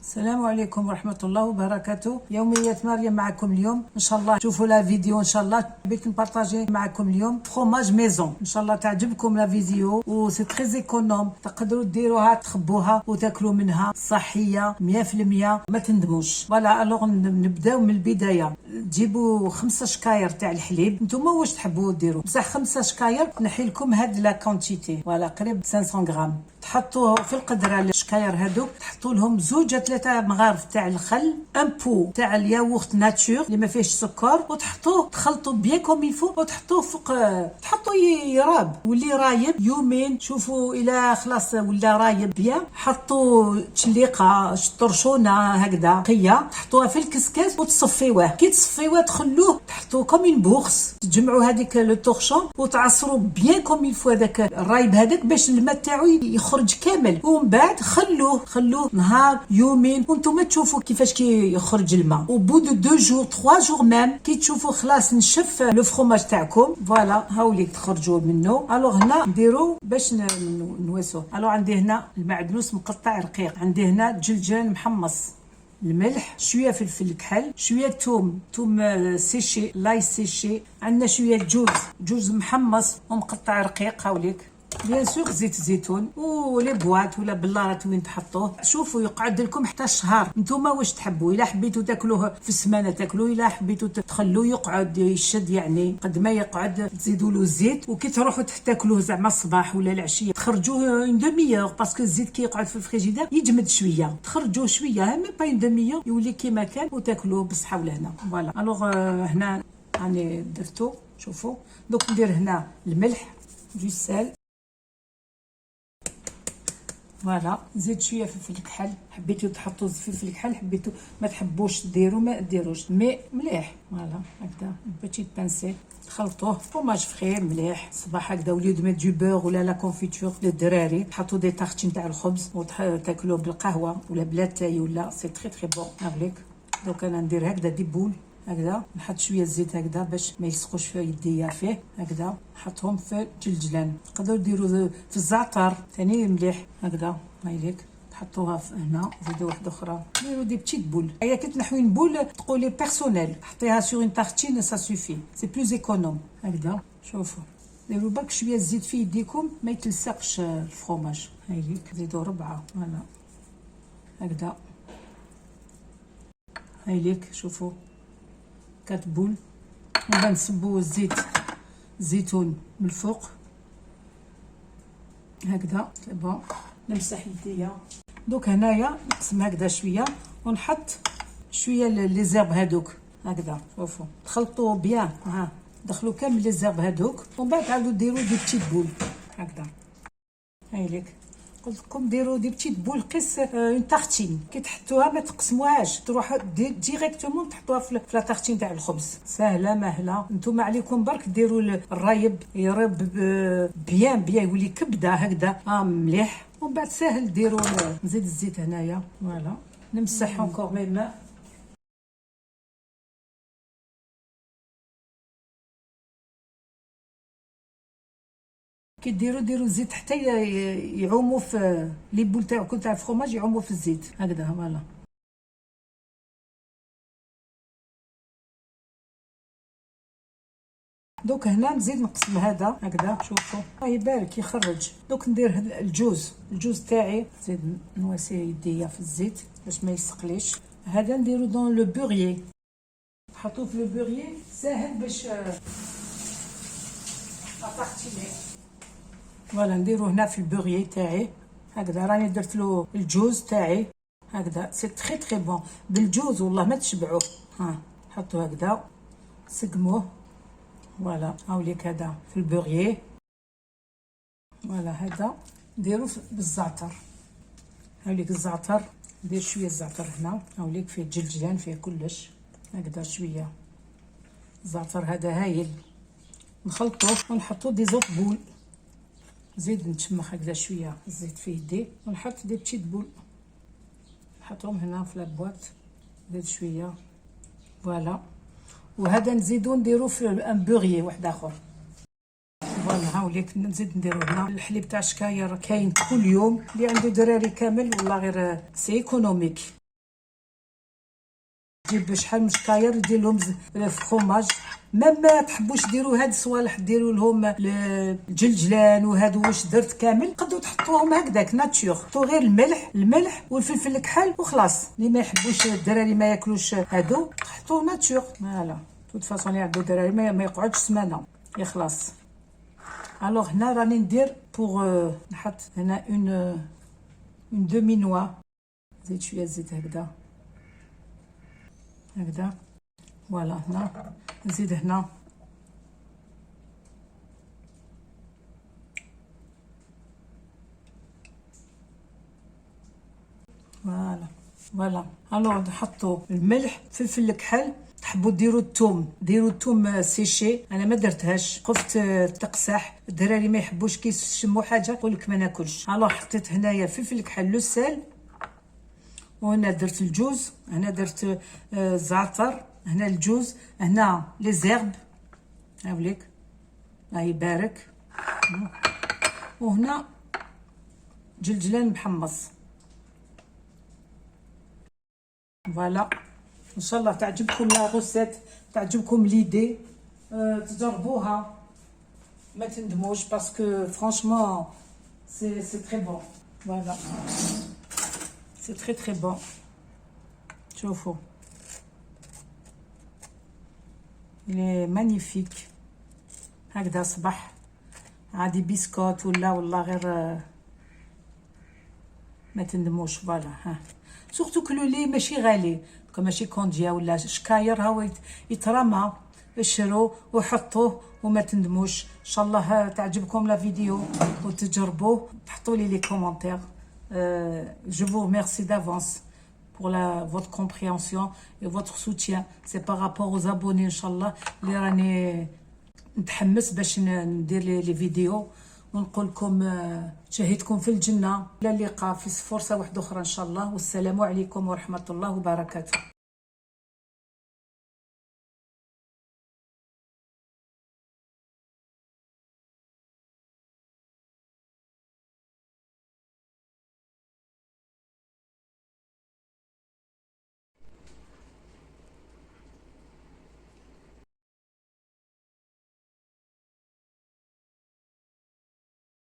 السلام عليكم ورحمة الله وبركاته. يوميات مريم معكم اليوم. ان شاء الله تشوفوا لا فيديو، ان شاء الله حبيت نبارطاجي معكم اليوم فروماج ميزون. ان شاء الله تعجبكم لا فيديو و سي تري ايكونوم، تقدروا ديروها تخبوها وتاكلوا منها، صحية 100%، ما تندموش. فوالا الوغ نبداو من البداية. تجيبوا 5 شكاير تاع الحليب، نتوما واش تحبوا ديروا، بصح 5 شكاير نحي لكم هاد لا كونتيتي، فوالا قريب 500 غرام. تحطوه في القدره الشكاير هادوك، تحطوا لهم 2 3 مغارف تاع الخل، ان بو تاع الياغورت ناتور اللي ما فيهش سكر، وتحطوه تخلطوا بيان كوم يلفو، وتحطوه فوق، تحطوا يراب واللي رايب يومين. شوفوا الى خلاص ولا رايب بيان، حطوا تشليقه طرشونه هكذا قيه، تحطوها في الكسكاس وتصفيوه. كي تصفيوه تخلوه، تحطوه كوم اون بوكس، تجمعوا هذيك لو طورشون وتعصروا بيان كوم يلفو هذاك الرايب هذاك باش الماء تاعو يخرج كامل. ومن بعد خلوه نهار يومين وانتم تشوفوا كيفاش كي يخرج الماء. وبو دو 2 جور 3 جور ميم كي تشوفوا خلاص نشف لو فروماج تاعكم، فوالا هاوليك تخرجوا منه. الوغ هنا نديرو باش نواسوه. الوغ عندي هنا المعدنوس مقطع رقيق، عندي هنا جلجل محمص، الملح، شويه فلفل كحل، شويه توم سيشي، لاي سيشي، عندنا شويه جوز محمص ومقطع رقيق هاوليك. بيان سور زيت زيتون ولي بواط ولا بلارات وين تحطوه. شوفوا يقعد لكم حتى شهر، نتوما واش تحبوا. الا حبيتوا تاكلوه في السمانه تاكلوه، الا حبيتوا تخلوه يقعد يشد يعني قد ما يقعد تزيدوا له الزيت. وكي تروحوا تاكلوه زعما الصباح ولا العشيه تخرجوه اون دوميور، باسكو الزيت كي يقعد في الفريجيدير يجمد شويه، تخرجوه شويه ميم با اون دوميور يولي كيما كان وتاكلوه بالصحه والهنا. فوالا الوغ هنا راني درتو. شوفوا دوك ندير هنا الملح، دو سال، فوالا نزيد شويه فلفل كحل، حبيتو تحطوا فلفل كحل، حبيتو ما تحبوش ديروا ما ديروش، مي مليح. فوالا هكذا بيتيت بانسي، تخلطوه فروماج فري مليح. صباح هكذا وليو دو ميت دو بور ولا لا كونفيتور للدراري، تحطوا دي طارتين تاع الخبز وتاكلوه بالقهوه ولا بلاتاي ولا سي تري تري بون. هاوليك دوك انا ندير هكذا دي بول هكذا، نحط شويه زيت هكذا باش ما يلصقوش في يديا فيه هكذا، نحطهم في الجلجلان. تقدروا ديروا في الزعتر ثاني مليح هكذا. هايليك تحطوها هنا، زيدوا واحده اخرى، ديروا دي بتيت بول. هي كي تنحوي بول تقولي بيرسونيل، حطيها سور اون تارتين سا سوفي، سي بلوز ايكونوم هكذا. شوفوا ديروا برك شويه الزيت في يديكم ما يتلصقش الفرomاج. هايليك زيدوا 4 فوالا هكذا. هايليك شوفوا 4 بول. وبعد نصبوا الزيت زيتون من الفوق هكذا. سي بون، نمسح يديا. دوك هنايا نقسم هكذا شويه ونحط شويه لي زيرب هادوك هكذا. شوفوا تخلطوا بيان، ها دخلوا كامل لي زيرب هادوك. ومن بعد عاودوا ديروا دي بتيت بول هكذا. هايليك قلت لكم ديروا دي بتيت بول قيس اون تارتين. كي تحطوها ما تقسموهاش، تروحوا ديريكتومون تحطوها في لا تارتين تاع الخبز. سهله مهله. نتوما عليكم برك ديروا الرايب يرب بيان يولي كبده هكذا مليح. ومن بعد ساهل ديروا. نزيد الزيت هنايا، فوالا نمسح اونكور ميم. كي ديروا الزيت حتى يعوموا في لي بول تاعكم تاع الفرomاج، يعوموا في الزيت هكذا. فوالا دوك هنا نزيد نقسم هذا هكذا. شوفوا الله يبارك يخرج. دوك ندير الجوز تاعي، نزيد نواسي يديا في الزيت باش ما يسقليش. هذا نديرو دون لو بوريي، نحطوه في لو بوريي ساهل باش ابارتيني. فوالا نديرو هنا في البوريي تاعي هكذا. راني درت له الجوز تاعي هكذا، سي تري تري بون بالجوز والله ما تشبعوه. ها حطوه هكذا، سقموه. فوالا هاوليك هذا في البوريي. فوالا هذا نديرو بالزعتر. هاوليك الزعتر، ندير شويه الزعتر هنا. هاوليك فيه جلجلان فيه كلش هكذا شويه الزعتر هذا هايل. نخلطوه ونحطو دي زوط بول. نزيد نتشمخ هكذا شويه الزيت في يدي ونحط دي بتيت بول، نحطهم هنا في لابواط. نزيد شويه فوالا. وهذا نزيدو نديرو في ان بوريي واحد اخر. فوالا هاوليك نزيد نديرو هنا الحليب تاع شكاير كاين كل يوم، اللي عنده دراري كامل والله غير سي ايكونوميك. تجيب شحال من شكاير يدير لهم فخوماج. ما تحبوش ديروا هاد الصوالح ديروا لهم الجلجلان وهادو واش درت كامل، تقدروا تحطوهم هكذاك ناتشور، حطوا غير الملح والفلفل الكحل وخلاص. اللي ما يحبوش الدراري ما ياكلوش هادو تحطوا ناتشور. فوالا توت فاصون يعدو الدراري ما يقعدش سمانه يخلص. الوغ هنا راني ندير بوغ نحط هنا اون دومي نوا، زيد شويه زيت هكذا فوالا. هنا نزيد هنا فوالا. الوغ نحطوا الملح، فلفل الكحل. تحبوا ديروا الثوم، ديروا الثوم سيشي، انا ما درتهاش خفت تقسح الدراري ما يحبوش كي يشموا حاجه يقول لك ما ناكلش. الوغ حطيت هنايا فلفل الكحل لو سال، وهنا درت الجوز، هنا درت الزعتر، هنا الجوز، هنا لي زيرب هاوليك الله يبارك، وهنا جلجلان محمص. فوالا ان شاء الله تعجبكم لا غوسيت، تعجبكم ليدي، تجربوها ما تندموش باسكو فرانشمون سي تري بون. فوالا سي تري بون. شوفوا لي مانيفيك هكذا صباح عادي بسكوت ولا غير ما تندموش. فوالا ها سورتو كلو لي ماشي غالي، ماشي كونديا ولا شكاير، هاو يترمى، اشرو وحطوه وما تندموش. ان شاء الله تعجبكم لا فيديو وتجربوه، تحطوا لي كومونتير. جو vous remercie d'avance pour votre compréhension et votre soutien. C'est par rapport aux abonnés ان شاء الله اللي راني نتحمس باش ندير لي فيديو ونقول لكم شهيتكم في الجنه. الى اللقاء في فرصه واحده اخرى ان شاء الله، والسلام عليكم ورحمه الله وبركاته.